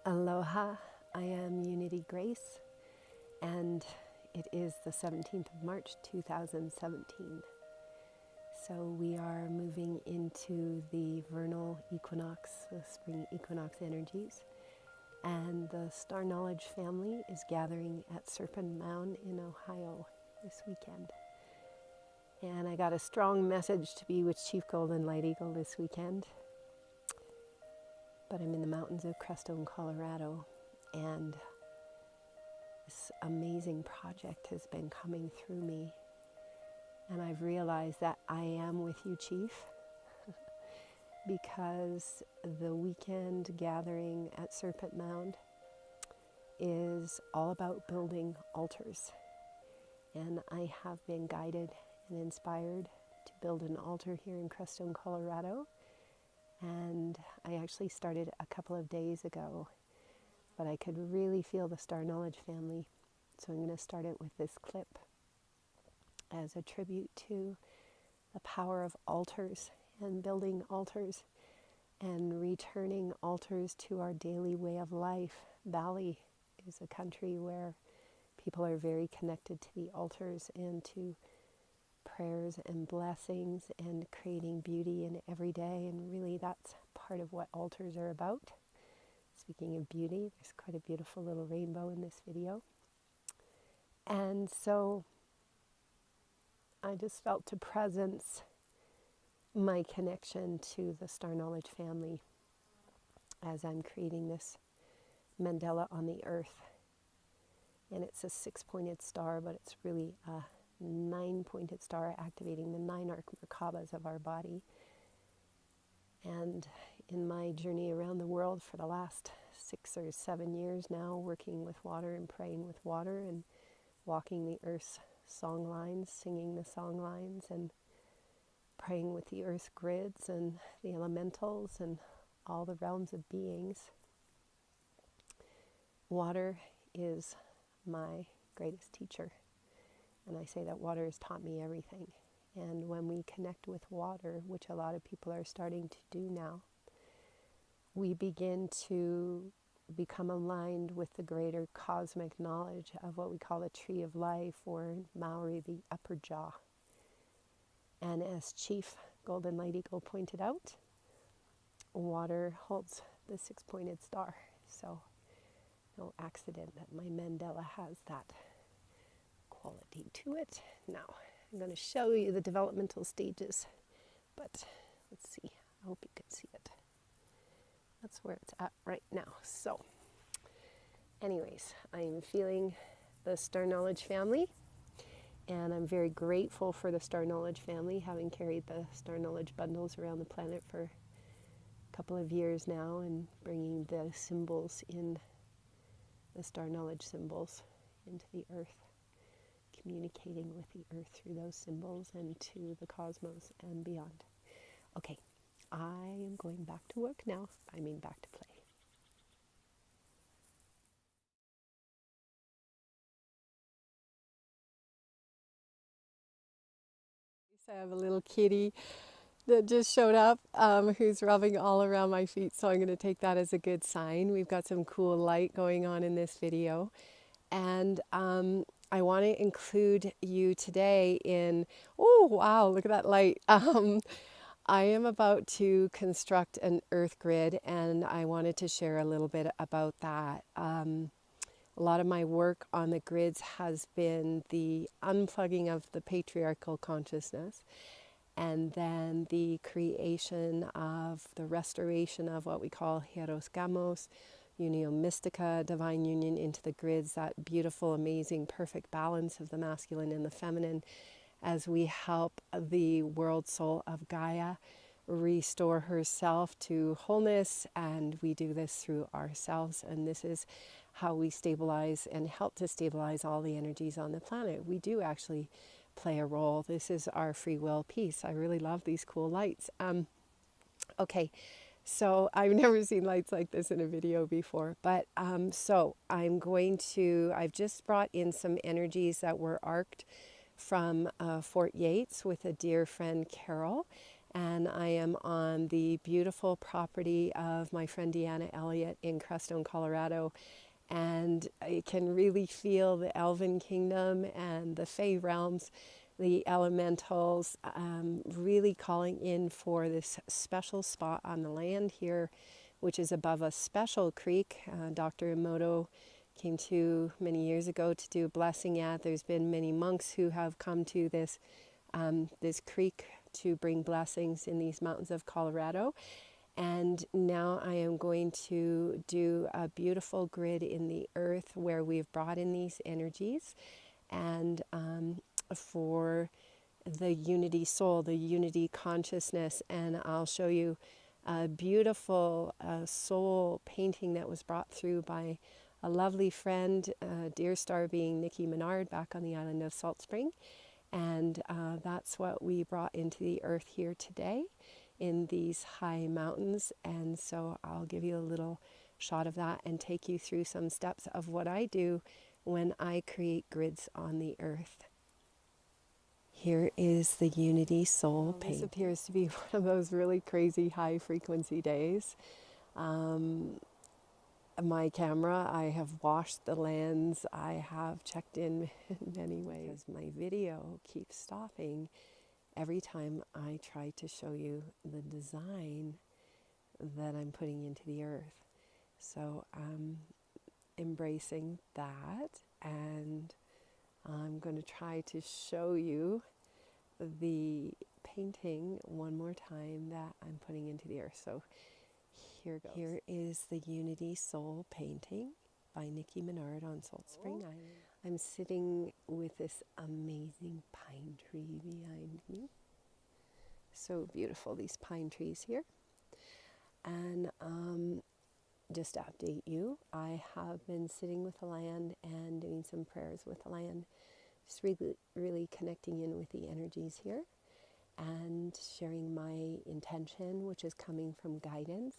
Aloha, I am Unity Grace, and it is the 17th of March 2017. So we are moving into the vernal equinox, the spring equinox energies, and the Star Knowledge family is gathering at Serpent Mound in Ohio this weekend. And I got a strong message to be with Chief Golden Light Eagle this weekend, but I'm in the mountains of Crestone, Colorado, and this amazing project has been coming through me, and I've realized that I am with you, Chief, because the weekend gathering at Serpent Mound is all about building altars, and I have been guided and inspired to build an altar here in Crestone, Colorado, and I actually started a couple of days ago, but I could really feel the Star Knowledge family. So I'm going to start it with this clip as a tribute to the power of altars and building altars and returning altars to our daily way of life. Bali is a country where people are very connected to the altars and to prayers and blessings and creating beauty in every day, and really that's part of what altars are about. Speaking of beauty, there's quite a beautiful little rainbow in this video. And so I just felt to presence my connection to the Star Knowledge family as I'm creating this mandala on the earth. And it's a 6-pointed star, but it's really a 9-pointed star activating the 9 arc Merkabas of our body. And in my journey around the world for the last 6 or 7 years now, working with water and praying with water and walking the earth's song lines, singing the song lines, and praying with the earth grids and the elementals and all the realms of beings. Water is my greatest teacher. And I say that water has taught me everything. And when we connect with water, which a lot of people are starting to do now, we begin to become aligned with the greater cosmic knowledge of what we call the tree of life, or in Maori, the upper jaw. And as Chief Golden Light Eagle pointed out, water holds the 6-pointed star. So no accident that my mandala has that quality to it. Now, I'm going to show you the developmental stages, but let's see. I hope you can see it. That's where it's at right now. So, anyways, I'm feeling the Star Knowledge family, and I'm very grateful for the Star Knowledge family, having carried the Star Knowledge bundles around the planet for a couple of years now, and bringing the symbols in, the Star Knowledge symbols, into the earth, communicating with the earth through those symbols and to the cosmos and beyond. Okay, I am going back to work now. I mean back to play. I have a little kitty that just showed up who's rubbing all around my feet, so I'm going to take that as a good sign. We've got some cool light going on in this video, and I want to include you today in, oh wow, look at that light. I am about to construct an earth grid, and I wanted to share a little bit about that. A lot of my work on the grids has been the unplugging of the patriarchal consciousness, and then the creation of the restoration of what we call Hieros Gamos, Unio Mystica, divine union into the grids, that beautiful, amazing, perfect balance of the masculine and the feminine, as we help the world soul of Gaia restore herself to wholeness. And we do this through ourselves, and this is how we stabilize and help to stabilize all the energies on the planet. We do actually play a role. This is our free will piece. I really love these cool lights. Okay, so I've never seen lights like this in a video before, but so I've just brought in some energies that were arced from Fort Yates with a dear friend, Carol, and I am on the beautiful property of my friend Deanna Elliott in Crestone, Colorado. And I can really feel the Elven Kingdom and the Fey realms, the elementals, really calling in for this special spot on the land here, which is above a special creek. Dr. Emoto came to many years ago to do a blessing at. There's been many monks who have come to this creek to bring blessings in these mountains of Colorado. And now I am going to do a beautiful grid in the earth where we've brought in these energies, and for the unity soul, the unity consciousness. And I'll show you a beautiful soul painting that was brought through by a lovely friend, dear star being Nikki Menard, back on the island of Salt Spring. And that's what we brought into the earth here today in these high mountains. And so I'll give you a little shot of that and take you through some steps of what I do when I create grids on the earth. Here is the Unity Soul paint. This appears to be one of those really crazy high frequency days. My camera, I have washed the lens, I have checked in many ways. My video keeps stopping every time I try to show you the design that I'm putting into the earth. So I'm embracing that, and I'm going to try to show you the painting one more time that I'm putting into the earth. So here goes. Here is the Unity Soul painting by Nikki Menard on Salt Spring Island. I'm sitting with this amazing pine tree behind me. So beautiful, these pine trees here. And just to update you, I have been sitting with the land and doing some prayers with the land, just really connecting in with the energies here and sharing my intention, which is coming from guidance.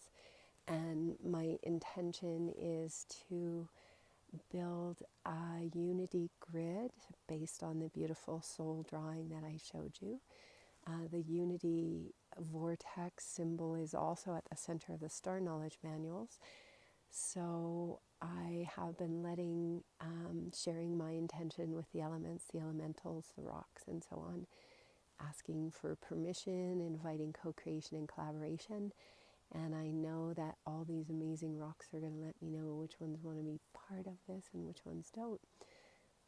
And my intention is to build a unity grid based on the beautiful soul drawing that I showed you. The unity vortex symbol is also at the center of the Star Knowledge Manuals. So I have been sharing my intention with the elements, the elementals, the rocks, and so on, asking for permission, inviting co-creation and collaboration. And I know that all these amazing rocks are going to let me know which ones want to be part of this and which ones don't.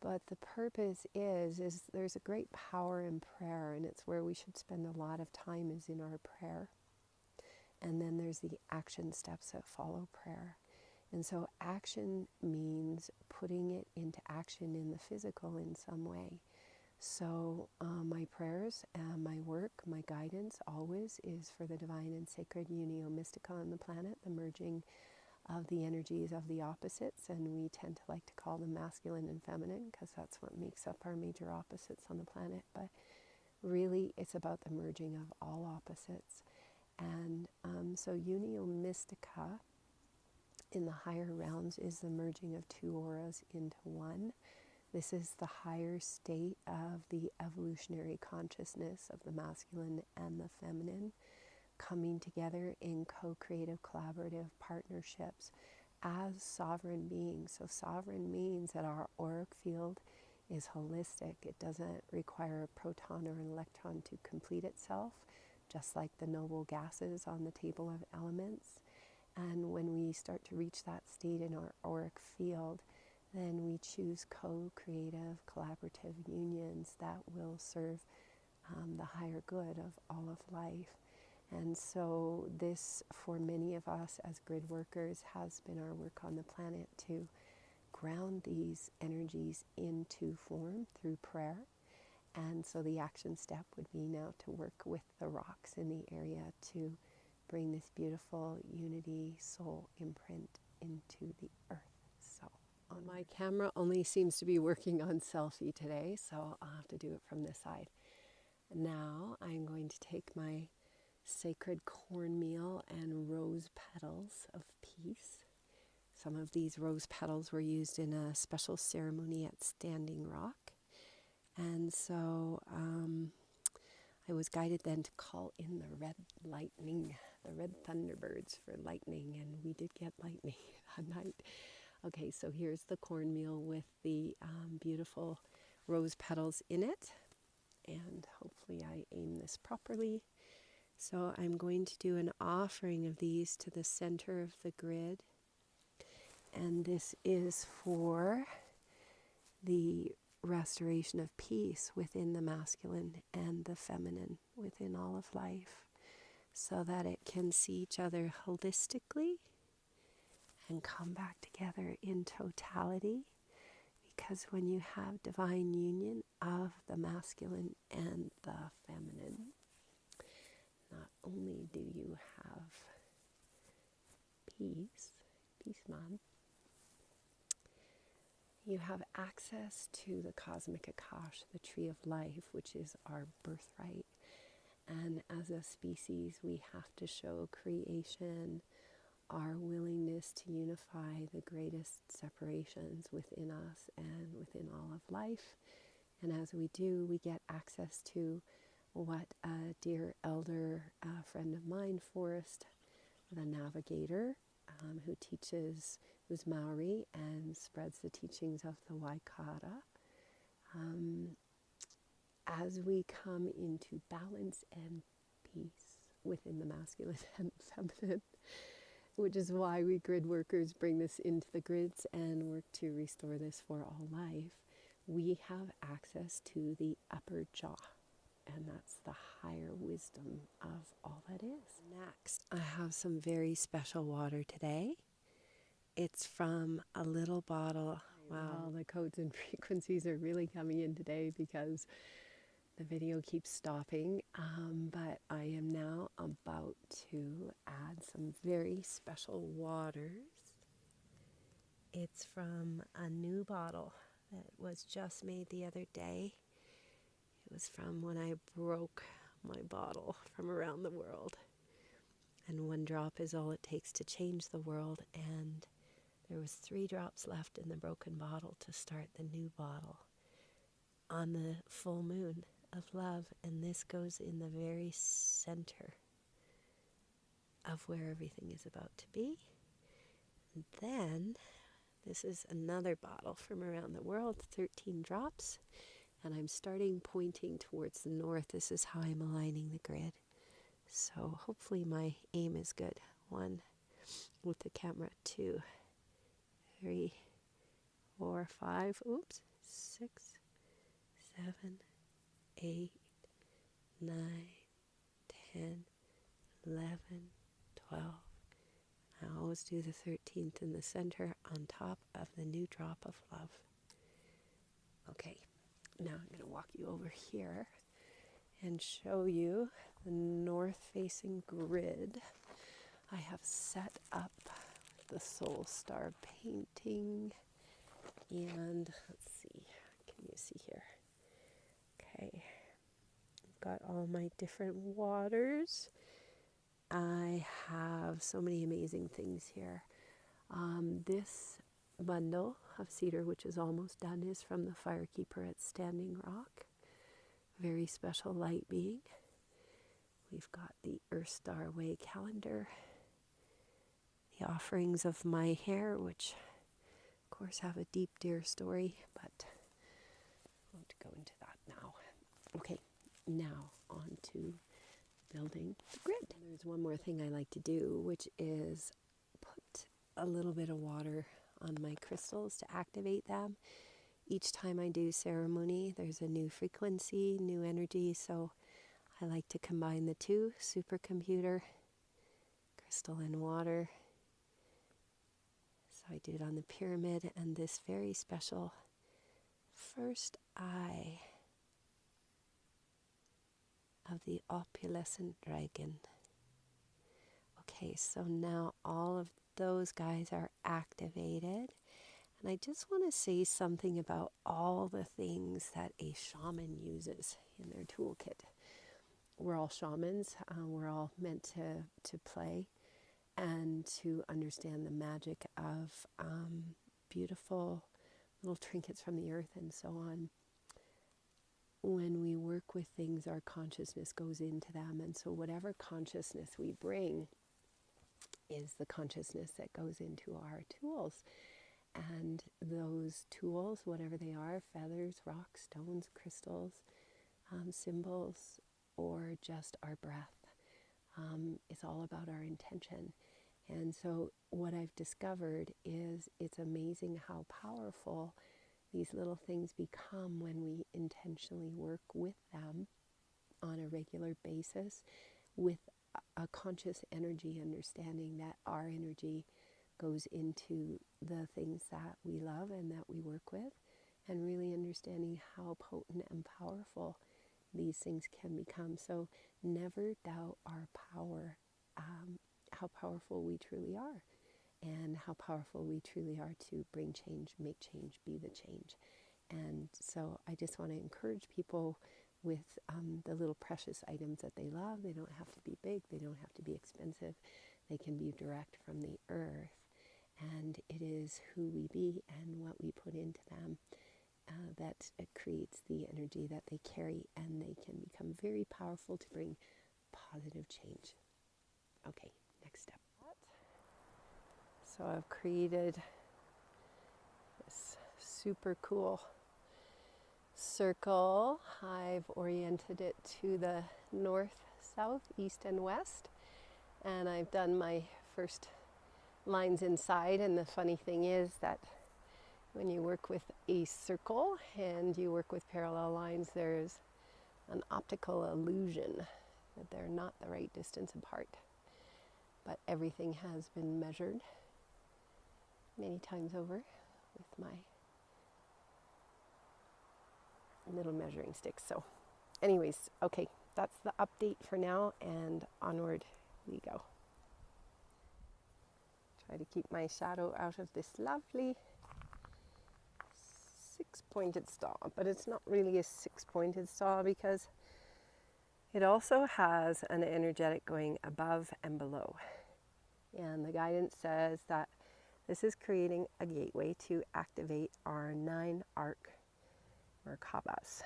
But the purpose is there's a great power in prayer, and it's where we should spend a lot of time is in our prayer. And then there's the action steps that follow prayer. And so action means putting it into action in the physical in some way. So my prayers, my work, my guidance always is for the divine and sacred unio mystica on the planet, the merging of the energies of the opposites. And we tend to like to call them masculine and feminine because that's what makes up our major opposites on the planet. But really it's about the merging of all opposites. And so unio mystica in the higher realms is the merging of two auras into one. This is the higher state of the evolutionary consciousness of the masculine and the feminine coming together in co-creative, collaborative partnerships as sovereign beings. So sovereign means that our auric field is holistic. It doesn't require a proton or an electron to complete itself, just like the noble gases on the table of elements. And when we start to reach that state in our auric field, then we choose co-creative, collaborative unions that will serve the higher good of all of life. And so this, for many of us as grid workers, has been our work on the planet to ground these energies into form through prayer. And so the action step would be now to work with the rocks in the area to bring this beautiful unity soul imprint into the earth. So my camera only seems to be working on selfie today, so I'll have to do it from this side. Now I'm going to take my sacred cornmeal and rose petals of peace. Some of these rose petals were used in a special ceremony at Standing Rock. And so I was guided then to call in the red lightning, the red thunderbirds for lightning, and we did get lightning that night. Okay, so here's the cornmeal with the beautiful rose petals in it, and hopefully I aim this properly. So I'm going to do an offering of these to the center of the grid, and this is for the restoration of peace within the masculine and the feminine within all of life, so that it can see each other holistically and come back together in totality. Because when you have divine union of the masculine and the feminine, not only do you have peace, Mom, you have access to the cosmic Akash, the tree of life, which is our birthright. And as a species, we have to show creation our willingness to unify the greatest separations within us and within all of life. And as we do, we get access to what a dear elder, friend of mine, Forrest, the navigator, who who's Maori and spreads the teachings of the Waikato. As we come into balance and peace within the masculine and feminine, which is why we grid workers bring this into the grids and work to restore this for all life, we have access to the upper jaw. And that's the higher wisdom of all that is. Next, I have some very special water today. It's from a little bottle. Wow, the codes and frequencies are really coming in today because the video keeps stopping. But I am now about to add some very special waters. It's from a new bottle that was just made the other day. It was from when I broke my bottle from around the world. And 1 drop is all it takes to change the world. And there was 3 drops left in the broken bottle to start the new bottle on the full moon of love. And this goes in the very center of where everything is about to be. And then this is another bottle from around the world, 13 drops. And I'm starting pointing towards the north. This is how I'm aligning the grid. So hopefully my aim is good. 1 with the camera, 2, 3, 4, 5, 6, 7, 8, 9, 10, 11, 12. I always do the 13th in the center on top of the new drop of love. Okay. Now I'm going to walk you over here and show you the north-facing grid. I have set up the Soul Star painting, and let's see, can you see here? Okay, I've got all my different waters. I have so many amazing things here. This bundle of cedar, which is almost done, is from the Firekeeper at Standing Rock. Very special light being. We've got the Earth Star Way calendar. The offerings of my hair, which of course have a deep, dear story, but I won't go into that now. Okay, now on to building the grid. There's one more thing I like to do, which is put a little bit of water on my crystals to activate them. Each time I do ceremony, there's a new frequency, new energy, so I like to combine the two, supercomputer, crystal and water. So I do it on the pyramid and this very special first eye of the opalescent dragon. Okay, so now all of those guys are activated. And I just want to say something about all the things that a shaman uses in their toolkit. We're all shamans. We're all meant to play and to understand the magic of beautiful little trinkets from the earth and so on. when we work with things, our consciousness goes into them. And so whatever consciousness we bring is the consciousness that goes into our tools. And those tools, whatever they are, feathers, rocks, stones, crystals, symbols, or just our breath, it's all about our intention. And so what I've discovered is it's amazing how powerful these little things become when we intentionally work with them on a regular basis with a conscious energy, understanding that our energy goes into the things that we love and that we work with, and really understanding how potent and powerful these things can become. So never doubt our power, how powerful we truly are, and how powerful we truly are to bring change, make change, be the change. And so I just want to encourage people with the little precious items that they love. They don't have to be big, they don't have to be expensive, they can be direct from the earth. And it is who we be and what we put into them that creates the energy that they carry, and they can become very powerful to bring positive change. Okay, next step. So I've created this super cool circle. I've oriented it to the north, south, east, and west. And I've done my first lines inside. And the funny thing is that when you work with a circle and you work with parallel lines, there's an optical illusion that they're not the right distance apart. But everything has been measured many times over with my little measuring sticks. So anyways, okay, that's the update for now, and onward we go. Try to keep my shadow out of this lovely six-pointed star, but it's not really a six-pointed star because it also has an energetic going above and below. And the guidance says that this is creating a gateway to activate our 9 arc Merkabas,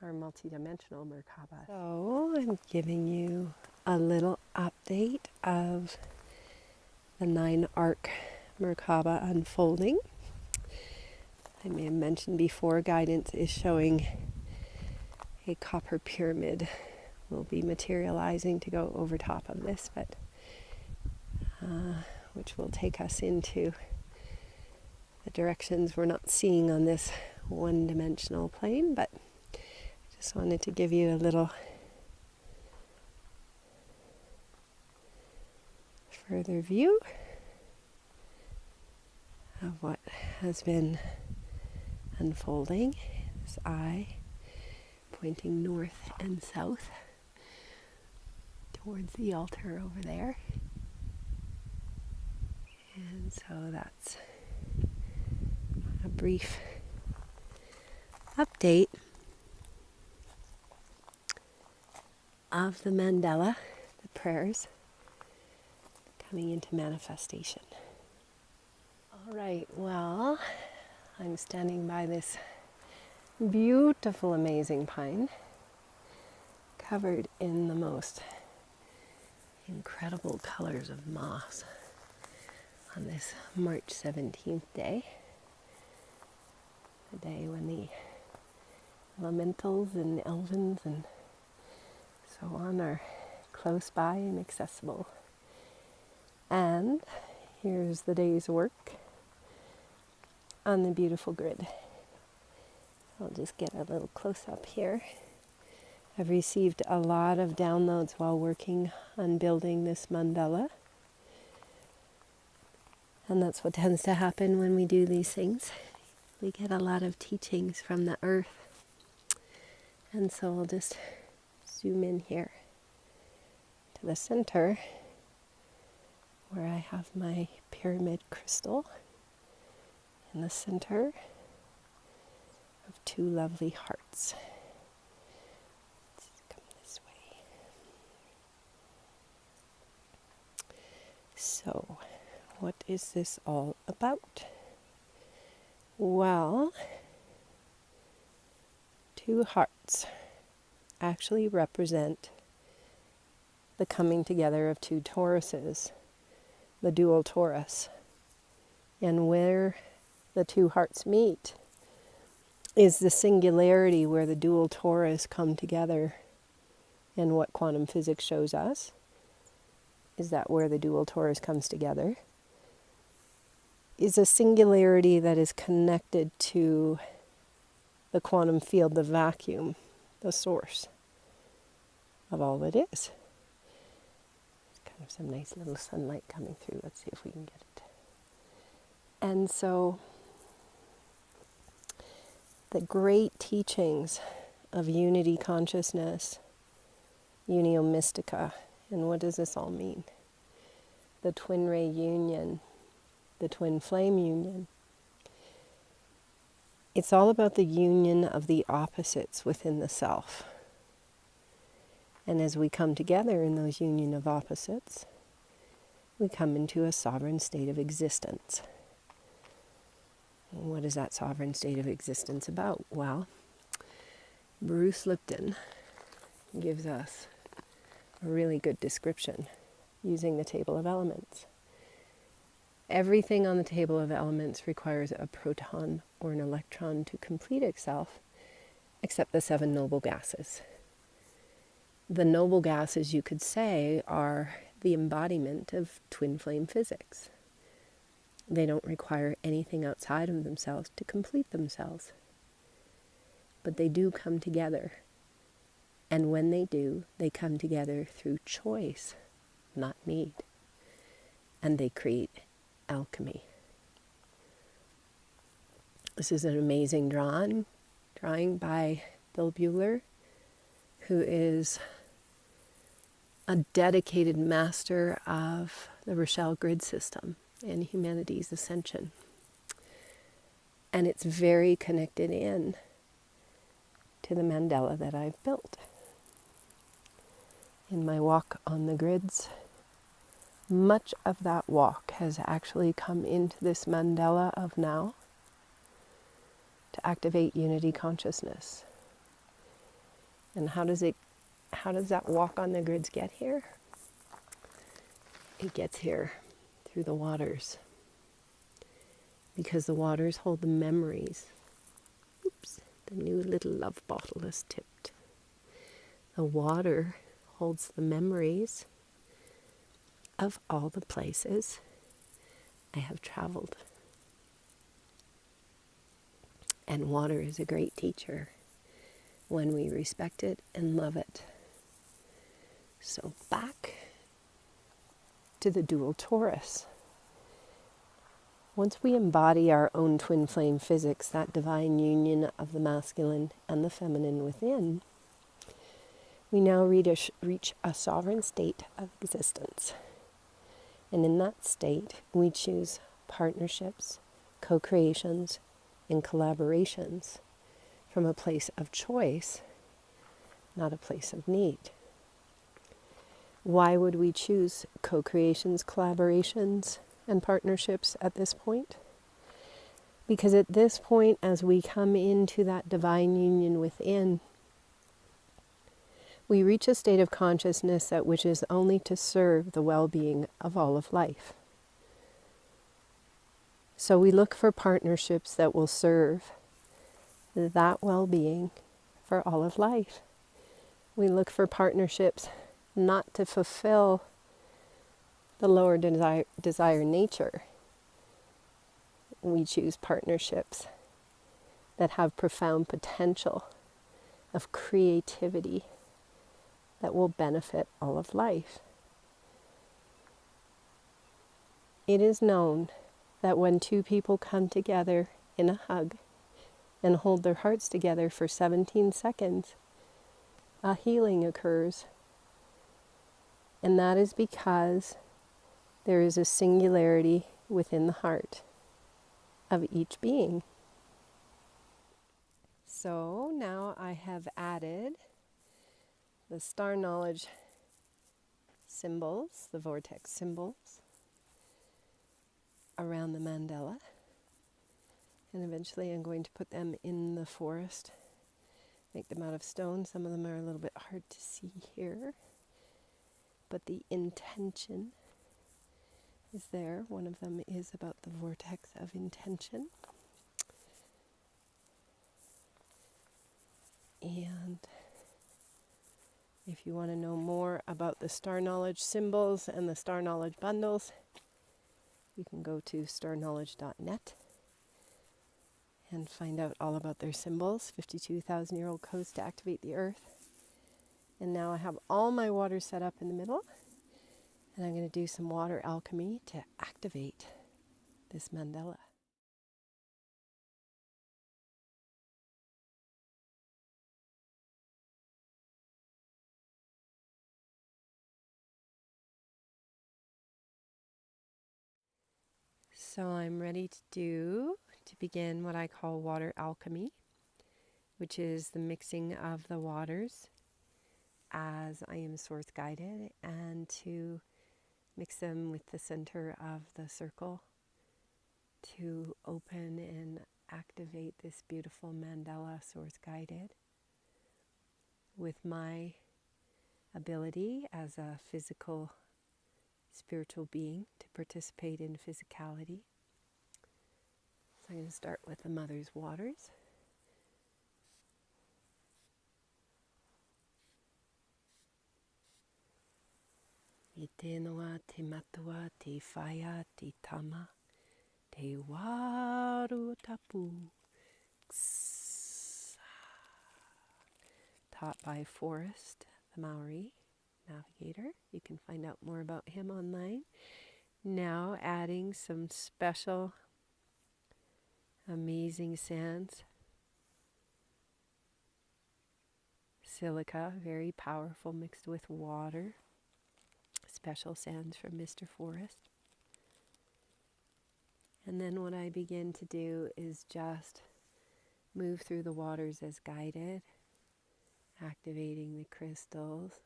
our multidimensional Merkabas. So I'm giving you a little update of the 9 arc Merkaba unfolding. I may have mentioned before, guidance is showing a copper pyramid will be materializing to go over top of this, but which will take us into the directions we're not seeing on this one-dimensional plane. But I just wanted to give you a little further view of what has been unfolding. This eye pointing north and south towards the altar over there. And so that's a brief update of the mandala, the prayers coming into manifestation. All right, well, I'm standing by this beautiful, amazing pine covered in the most incredible colors of moss on this March 17th day, the day when the elementals and elvins and so on are close by and accessible. And here's the day's work on the beautiful grid. I'll just get a little close up here. I've received a lot of downloads while working on building this mandala. And that's what tends to happen when we do these things. We get a lot of teachings from the earth. And so I'll just zoom in here to the center where I have my pyramid crystal in the center of 2 lovely hearts. Let's come this way. So, what is this all about? Well, 2 hearts. hearts actually represent the coming together of two Tauruses, the dual Taurus. And where the two hearts meet is the singularity where the dual Taurus come together. And what quantum physics shows us is that where the dual Taurus comes together is a singularity that is connected to the quantum field, the vacuum, the source of all that is. There's kind of some nice little sunlight coming through. Let's see if we can get it. And so the great teachings of unity consciousness, unio mystica, and what does this all mean? The twin ray union, the twin flame union. It's all about the union of the opposites within the self. And as we come together in those union of opposites, we come into a sovereign state of existence. What is that sovereign state of existence about? Well, Bruce Lipton gives us a really good description using the table of elements. Everything on the table of elements requires a proton or an electron to complete itself, except the 7 noble gases. The noble gases, you could say, are the embodiment of twin flame physics. They don't require anything outside of themselves to complete themselves. But they do come together. And when they do, they come together through choice, not need. And they create alchemy. This is an amazing drawing by Bill Buehler, who is a dedicated master of the Rochelle grid system and humanity's ascension. And it's very connected in to the mandala that I've built. In my walk on the grids, much of that walk has actually come into this mandala of now to activate unity consciousness. And how does that walk on the grids get here? It gets here through the waters, because the waters hold the memories. Oops, the new little love bottle is tipped. The water holds the memories of all the places I have traveled. And water is a great teacher when we respect it and love it. So back to the dual Taurus. Once we embody our own twin flame physics, that divine union of the masculine and the feminine within, we now reach a sovereign state of existence. And in that state, we choose partnerships, co-creations, and collaborations from a place of choice, not a place of need. Why would we choose co-creations, collaborations, and partnerships at this point? Because at this point, as we come into that divine union within, we reach a state of consciousness that wishes only to serve the well-being of all of life. So we look for partnerships that will serve that well-being for all of life. We look for partnerships not to fulfill the lower desire nature. We choose partnerships that have profound potential of creativity that will benefit all of life. It is known that when two people come together in a hug and hold their hearts together for 17 seconds, a healing occurs. And that is because there is a singularity within the heart of each being. So now I have added the star knowledge symbols, the vortex symbols, around the mandala. And eventually I'm going to put them in the forest Make them out of stone. Some of them are a little bit hard to see here. But the intention is there. One of them is about the vortex of intention. And if you want to know more about the Star Knowledge symbols and the Star Knowledge bundles, you can go to starknowledge.net and find out all about their symbols, 52,000-year-old codes to activate the earth. And now I have all my water set up in the middle, and I'm going to do some water alchemy to activate this mandala. So I'm ready to begin what I call water alchemy, which is the mixing of the waters as I am source guided, and to mix them with the center of the circle to open and activate this beautiful mandala source guided with my ability as a physical spiritual being to participate in physicality. So I'm going to start with the Mother's Waters. Te noa, te matua, te whaia, te tama, te waru tapu. Taught by Forrest, the Maori navigator. You can find out more about him online. Now adding some special, amazing sands. Silica, very powerful, mixed with water. Special sands from Mr. Forrest. And then what I begin to do is just move through the waters as guided, activating the crystals,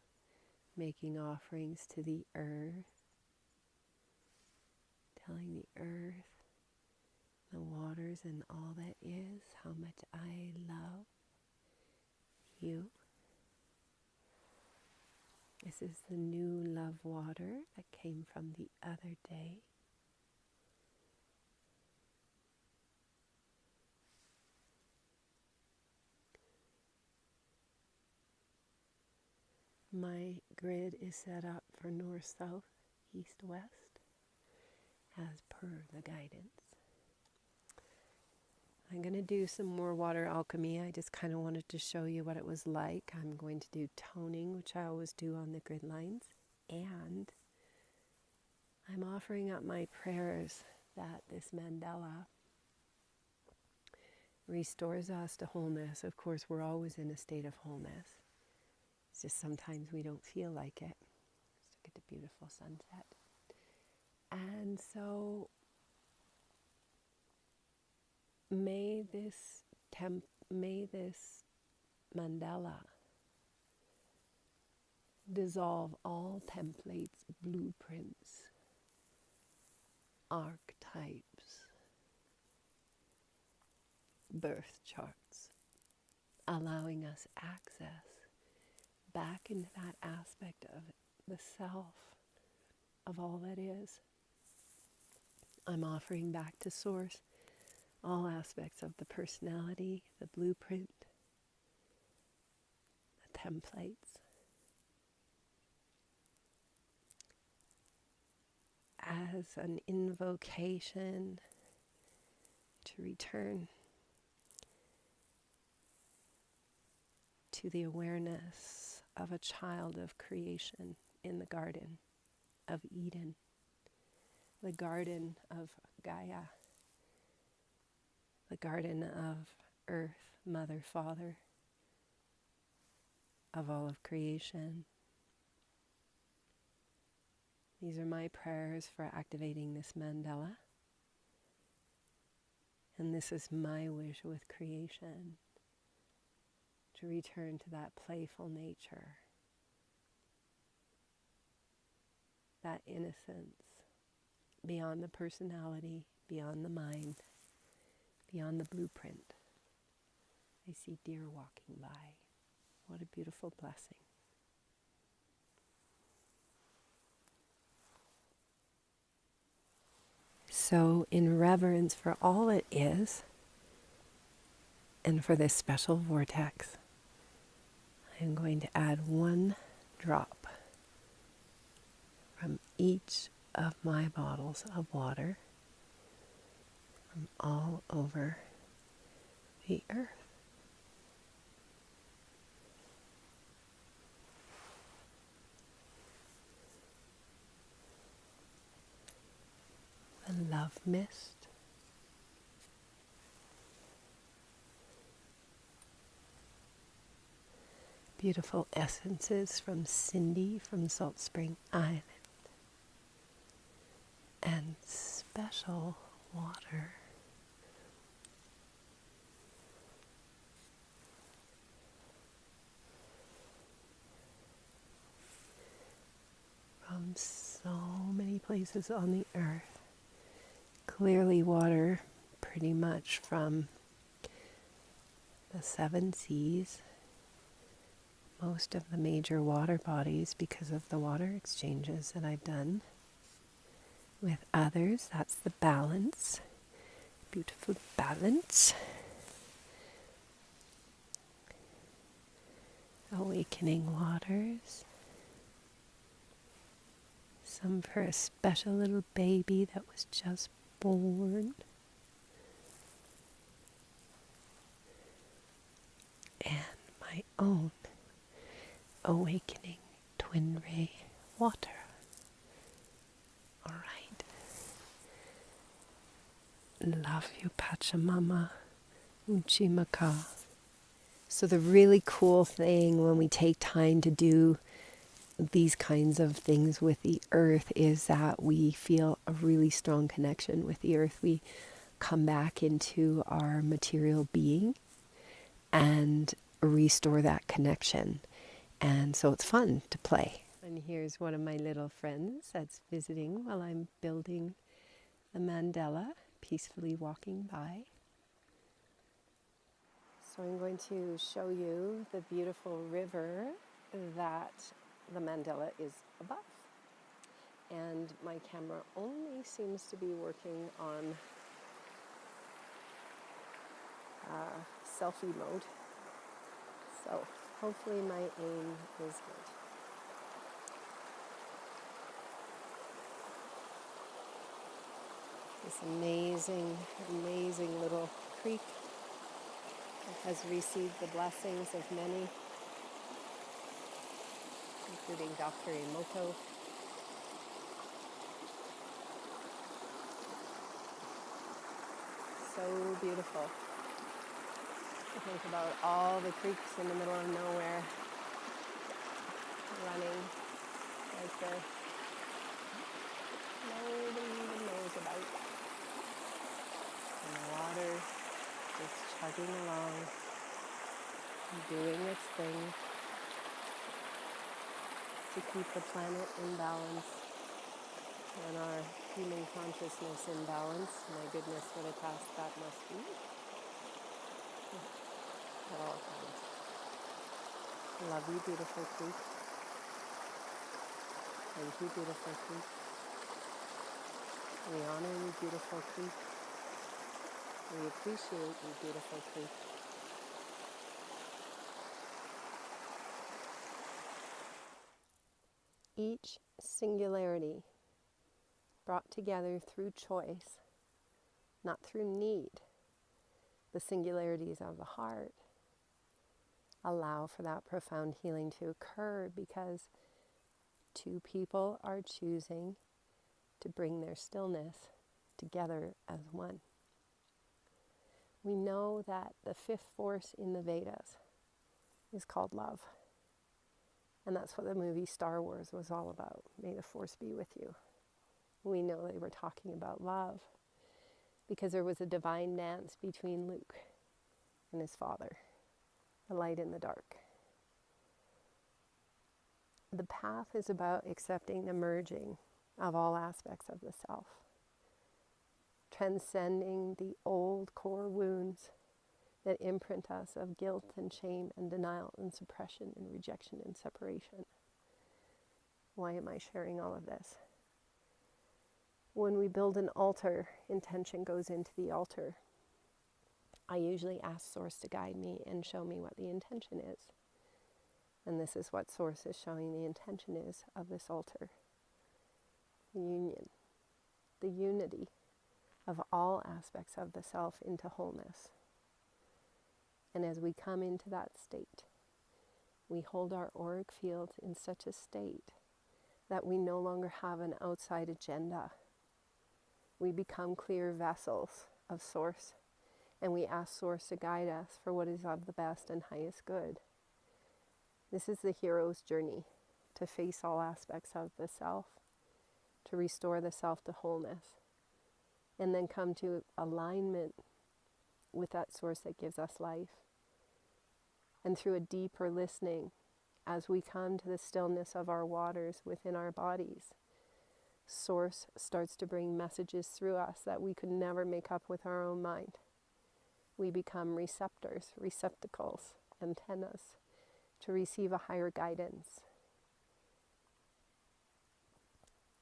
making offerings to the earth, telling the earth, the waters, and all that is, how much I love you. This is the new love water that came from the other day. My grid is set up for north, south, east, west, as per the guidance. I'm going to do some more water alchemy. I just kind of wanted to show you what it was like. I'm going to do toning, which I always do on the grid lines. And I'm offering up my prayers that this mandala restores us to wholeness. Of course, we're always in a state of wholeness. It's just sometimes we don't feel like it. Let's look at the beautiful sunset. And so may this mandala dissolve all templates, blueprints, archetypes, birth charts, allowing us access back into that aspect of the self, of all that is. I'm offering back to Source all aspects of the personality, the blueprint, the templates, as an invocation to return to the awareness of a child of creation in the Garden of Eden, the Garden of Gaia, the Garden of Earth, Mother, Father, of all of creation. These are my prayers for activating this mandala. And this is my wish with creation, to return to that playful nature, that innocence, beyond the personality, beyond the mind, beyond the blueprint. I see deer walking by. What a beautiful blessing. So, in reverence for all it is, and for this special vortex, I'm going to add one drop from each of my bottles of water from all over the earth. The love mist. Beautiful essences from Cindy from Salt Spring Island. And special water from so many places on the earth. Clearly water pretty much from the 7 seas, most of the major water bodies because of the water exchanges that I've done with others. That's the balance, beautiful balance. Awakening waters. Some for a special little baby that was just born. And my own awakening twin ray water. All right. Love you, Pachamama. Uchimaka. So the really cool thing when we take time to do these kinds of things with the earth is that we feel a really strong connection with the earth. We come back into our material being and restore that connection. And so it's fun to play. And here's one of my little friends that's visiting while I'm building the mandala, peacefully walking by. So I'm going to show you the beautiful river that the mandala is above. And my camera only seems to be working on selfie mode. So hopefully my aim is good. This amazing, amazing little creek that has received the blessings of many, including Dr. Emoto. So beautiful. I think about all the creeks in the middle of nowhere running like there nobody even knows about. And the water just chugging along, doing its thing to keep the planet in balance and our human consciousness in balance. My goodness, what a task that must be at all times. Love you, beautiful creek. Thank you, beautiful creek. We honor you, beautiful creek. We appreciate you, beautiful creek. Each singularity brought together through choice, not through need. The singularities of the heart allow for that profound healing to occur because two people are choosing to bring their stillness together as one. We know that the 5th force in the Vedas is called love. And that's what the movie Star Wars was all about. May the force be with you. We know they were talking about love because there was a divine dance between Luke and his father, the light and the dark. The path is about accepting the merging of all aspects of the self, transcending the old core wounds that imprint us of guilt and shame and denial and suppression and rejection and separation. Why am I sharing all of this? When we build an altar, intention goes into the altar. I usually ask Source to guide me and show me what the intention is. And this is what Source is showing the intention is of this altar. The union, the unity of all aspects of the self into wholeness. And as we come into that state, we hold our auric fields in such a state that we no longer have an outside agenda. We become clear vessels of Source, and we ask Source to guide us for what is of the best and highest good. This is the hero's journey, to face all aspects of the self, to restore the self to wholeness, and then come to alignment with that Source that gives us life. And through a deeper listening, as we come to the stillness of our waters within our bodies, Source starts to bring messages through us that we could never make up with our own mind. We become receptors, receptacles, antennas, to receive a higher guidance.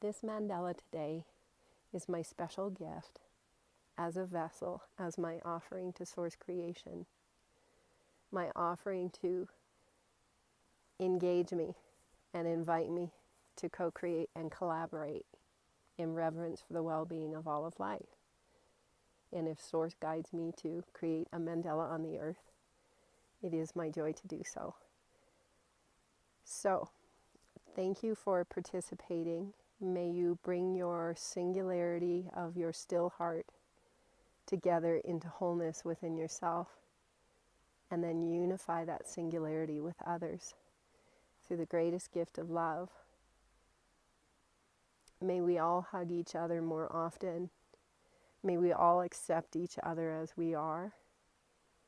This mandala today is my special gift as a vessel, as my offering to Source creation, my offering to engage me and invite me to co-create and collaborate in reverence for the well-being of all of life. And if Source guides me to create a mandala on the earth, it is my joy to do so. So, thank you for participating. May you bring your singularity of your still heart together into wholeness within yourself, and then unify that singularity with others through the greatest gift of love. May we all hug each other more often. May we all accept each other as we are,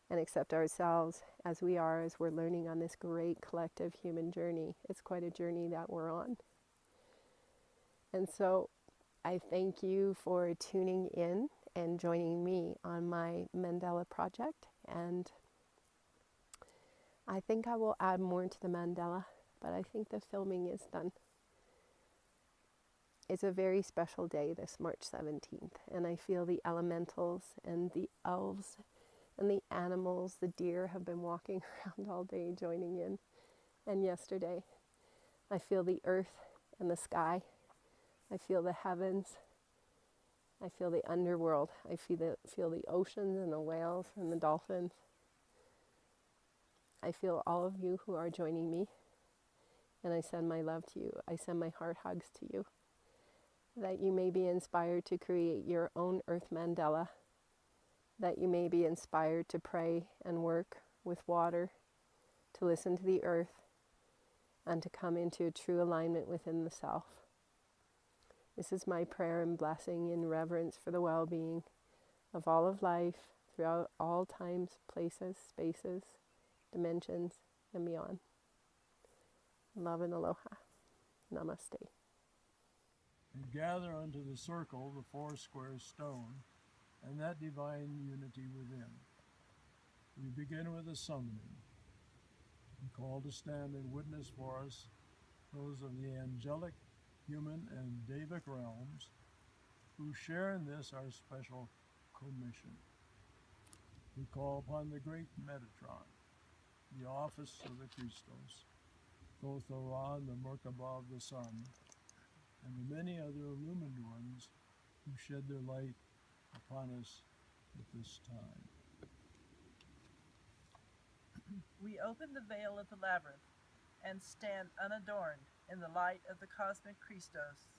and accept ourselves as we are, as we're learning on this great collective human journey. It's quite a journey that we're on. And so I thank you for tuning in and joining me on my mandala project. And I think I will add more to the mandala, but I think the filming is done. It's a very special day, this March 17th, and I feel the elementals and the elves and the animals, the deer have been walking around all day joining in. And yesterday, I feel the earth and the sky. I feel the heavens. I feel the underworld. I feel the oceans and the whales and the dolphins. I feel all of you who are joining me, and I send my love to you. I send my heart hugs to you, that you may be inspired to create your own earth mandala, that you may be inspired to pray and work with water, to listen to the earth, and to come into a true alignment within the self. This is my prayer and blessing in reverence for the well-being of all of life throughout all times, places, spaces, dimensions, and beyond. Love and aloha. Namaste. And gather unto the circle the four square stone, and that divine unity within. We begin with a summoning. We call to stand and witness for us those of the angelic, human, and Devic realms who share in this our special commission. We call upon the great Metatron, the office of the Christos, Thoth-Oran, the Merkabah of the sun, and the many other illumined ones who shed their light upon us at this time. We open the veil of the labyrinth and stand unadorned in the light of the cosmic Christos.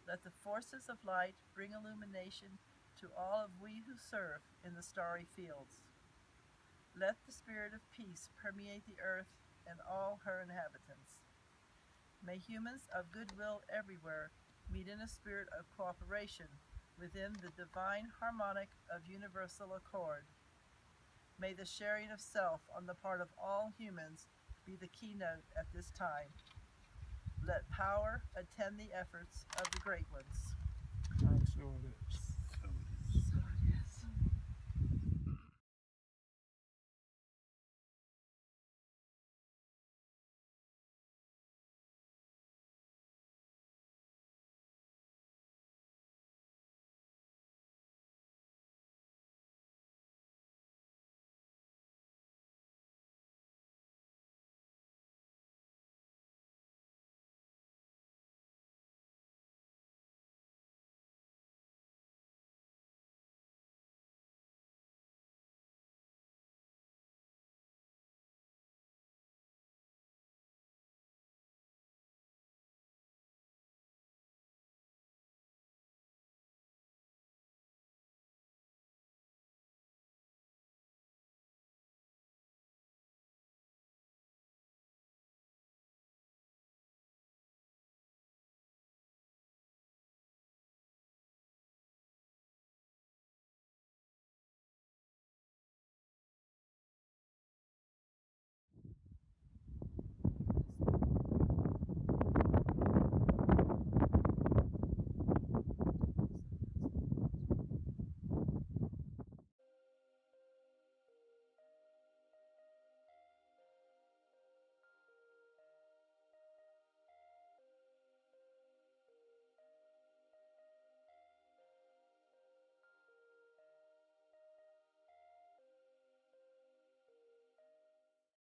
Let the forces of light bring illumination to all of we who serve in the starry fields. Let the spirit of peace permeate the earth and all her inhabitants. May humans of goodwill everywhere meet in a spirit of cooperation within the divine harmonic of universal accord. May the sharing of self on the part of all humans be the keynote at this time. Let power attend the efforts of the great ones. And so it is.